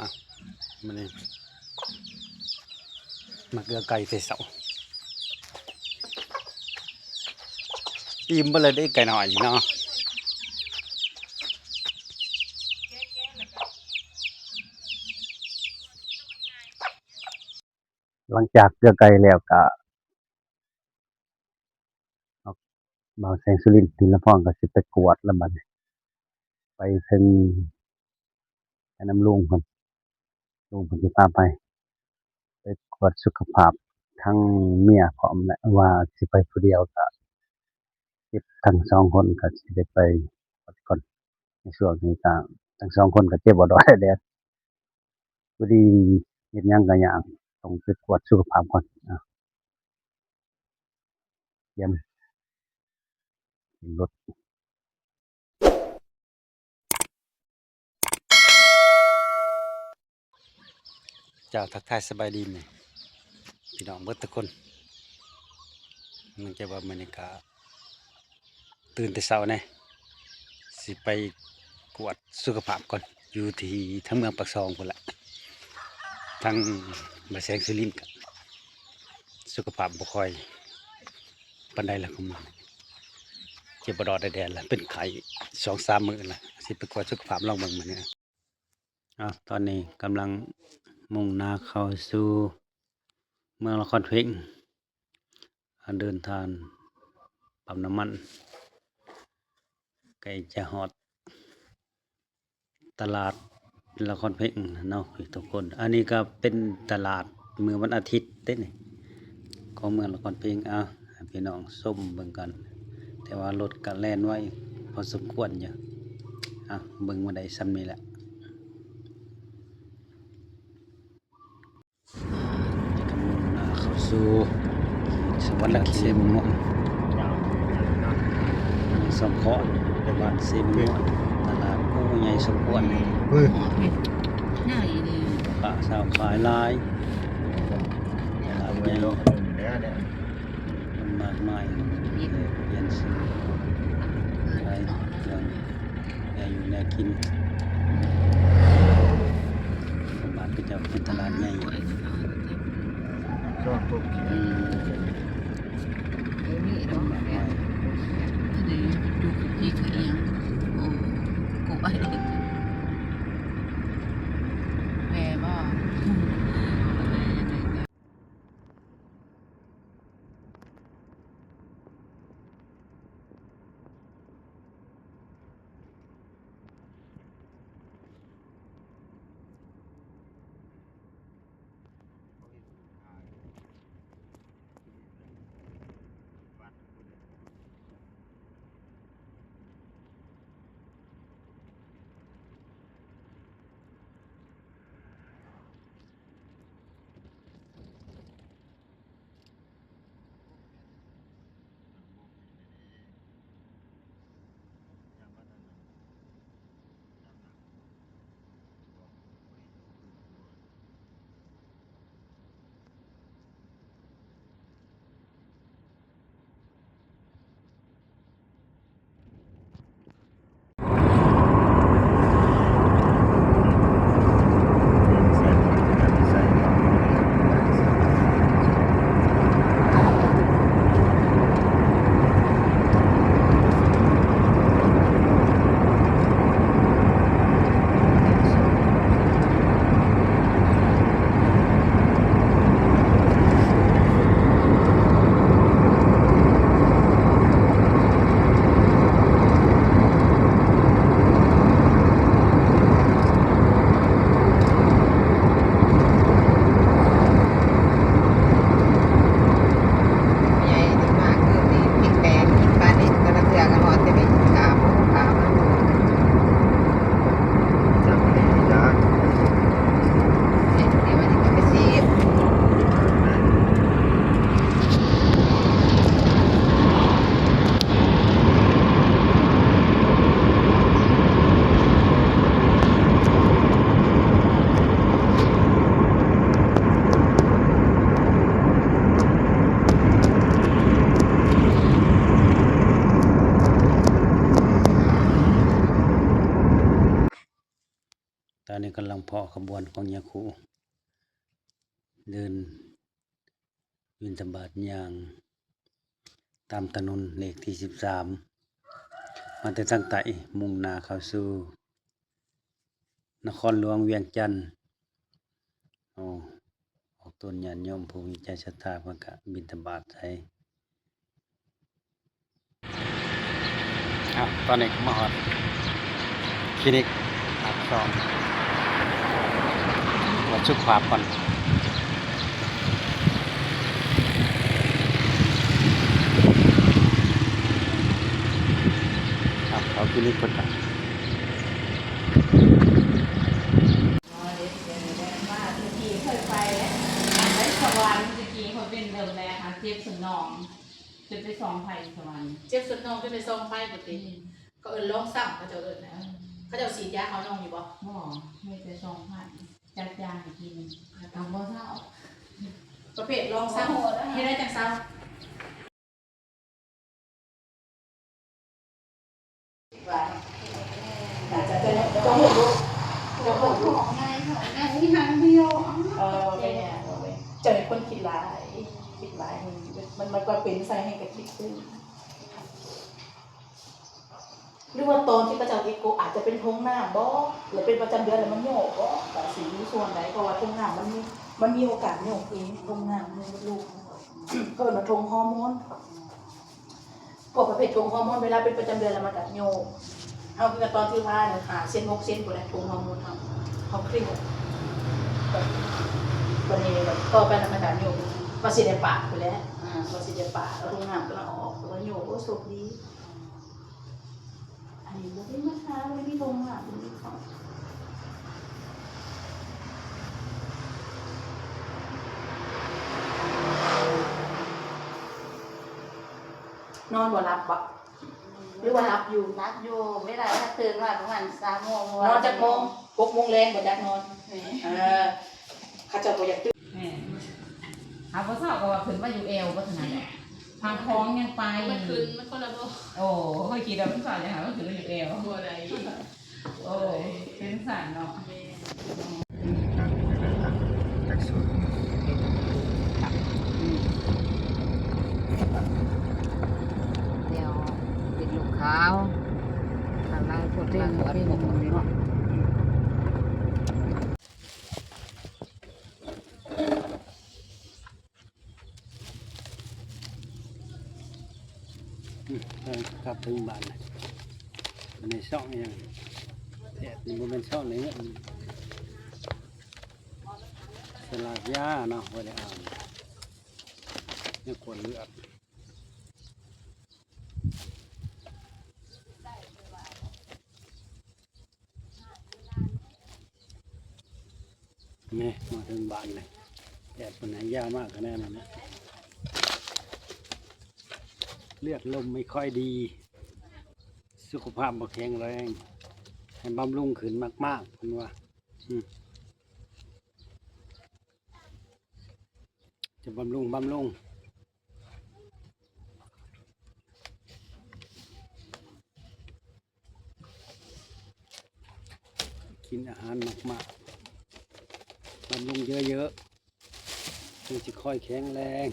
อ่ะมันนี่มาเกลือไก่ใส่เสาอิ่มไปเลยได้ไก่หน่อยเนาะหลังจากเกลือไก่แล้วก็บ่าวแสงสุรินทร์ทีละพ่องก็สิไปกวดแล้วบัดนี้ไปถึงไปน้ำลุงเพิ่นลุงเพิ่นสิพาไปกวดสุขภาพทั้งเมียพร้อมและว่าสิไปผู้เดียวก็คิดทั้งสองคนก็สิได้ไปกวดก่อนในช่วงนี้ก็ทั้งสองคนก็เจ็บบ่ดอยแดดพอดีเฮ็ดหยังก็ยากต้องไปกวดสุขภาพก่อนเตรียมรถเจ้าทักทายสบายดีไหมพี่น้องเบิดทุกคนมันจะว่ามื้อนี้ก็ตื่นแต่เช้าแน่สิไปกวดสุขภาพก่อนอยู่ที่ทั้งเมืองปากซองพุ่นละทั้งบ่าวแสงสุรินทร์ก็สุขภาพบ่ค่อยปานใดล่ะคุมื้อเจ็บบ่ดอดแดดๆล่ะเป็นไข้2-3มื้อล่ะสิไปกวดสุขภาพลองเบิ่งมื้อนี้ตอนนี้กำลังมุ่งหน้าเข้าสู่เมืองนครเพ็งเดินทางปั๊มน้ำมันใกล้จะฮอดตลาดนครเพ็งเนาะทุกคนอันนี้ก็เป็นตลาดมื้อวันอาทิตย์เด้นี่ของเมืองนครเพ็งให้พี่น้องชมเบิ่งกันแต่ว่ารถก็แล่นไว้พอสมควรอยู่เบิ่งมาได้ส่ำนี้แหละกำลังเข้าสู่สวรรค์เขตม่วงสมพรบ้านเซม่วงตลาดผู้ใหญ่สมควรปะสาวขายลายตลาดใหญ่มันมากมายเปลี่ยนซื้อขายเครื่องแนวอยู่แนวกินบ้านก็จะเป็นตลาดใหญ่ ตอนนี้กำลังเพาะขบวนของยาคูเดินบิณฑบาตอย่างตามถนนเลขที่13มาแต่ตั้งแต่มุ่งหน้าเข้าสู่นครหลวงเวียงจันทน์ออกต้นญาติโยมผู้มีใจศรัทธาเพิ่นก็บิณฑบาตใส่ตอนนี้ก็มาฮอดคลินิกปากซองวัดสุขภาพก่อนเขาคลินิกเพิ่นก็เคยไปไปสวรรค์ตะกี้เขาเป็นเดิมแรกค่ะเจ็บสนองจนไปสองไผ่สวรรค์ เจ็บสุดน้องขึ้นไปส่งไฟปกติก็ลองซ้ำเขาจะนะเขาจะฉีดยาเขาน้องอยู่บ่ หมอไม่ไปสองไผ่จัดยาให้กินทำบ่เศร้า ประเภทลองซ้ำให้ได้จังซ้ำจะหมดลูกจะหมดลูก ของไงที่ทางเดียว เป็นเนี่ยเจอคนคิดร้ายมันก็เป็นใส่ให้กับคิดขึ้นหรือว่าตอนที่พระเจ้าเอโกอาจจะเป็นทงหน้าบ่หรือเป็นประจำเดือนแล้วมันโยกบ่แต่สิ่งนี้ส่วนไหนเพราะว่าทงหน้ามันมีโอกาสโยกเองทงหน้ามันลูกก็เป็นทงฮอร์โมนพวกประเภททงฮอร์โมนเวลาเป็นประจำเดือนแล้วมันก็โยกเอาคือตอนที่ว่าเนี่ยเส้น6 เส้นบ่ได้ทงฮอร์โมนเขาเครียดวันนี้ต่อไปมันก็โยกว่าสิได้ปากไปแล้วว่าสิได้ปากเอาทงหน้าก็ออกแล้วโยกโอ้สุขดีอันนี้บ่ได้มาทาบ่ได้มีทงหน้าบ่มีเขานอนบ่หลับบ่หรือว่าหลับอยู่ รับอยู่เวลาถ้าตื่นว่าประมาณ3 โมง นอนจากโมง6 โมงแรงบ่จักนอนเขาเจ้าบ่อยากตื่น แม่เอาบ่เศร้าก็ว่าขึ้นมาอยู่เอวบ่ถนัดทางท้องยังไป มันคืนมันคนละบ่ โอ้เคยคิดว่ามันสอนจะหาว่าขึ้นมาอยู่เอว บ่ได้ โอ้เป็นสันเนาะ เดี๋ยวเป็นลูกขาวกำลังพูดมาหัวหมกเนาะ กลับถึงบ้านเลยในช่องยังแต่นี่มันเป็นช่องไหนเนี่ยสลากยาเนาะว่าได้อ่านนี่ควรเลือกแม่มาถึงบ้านเลยแดดเป็นไหนยามากขนาดนั้นนะเลือดลมไม่ค่อยดีสุขภาพบ่แข็งแรงให้บำรุงขึ้นมากๆคุณว่าจะบำรุงกินอาหารมากๆบำรุงเยอะๆมันจะค่อยแข็งแรง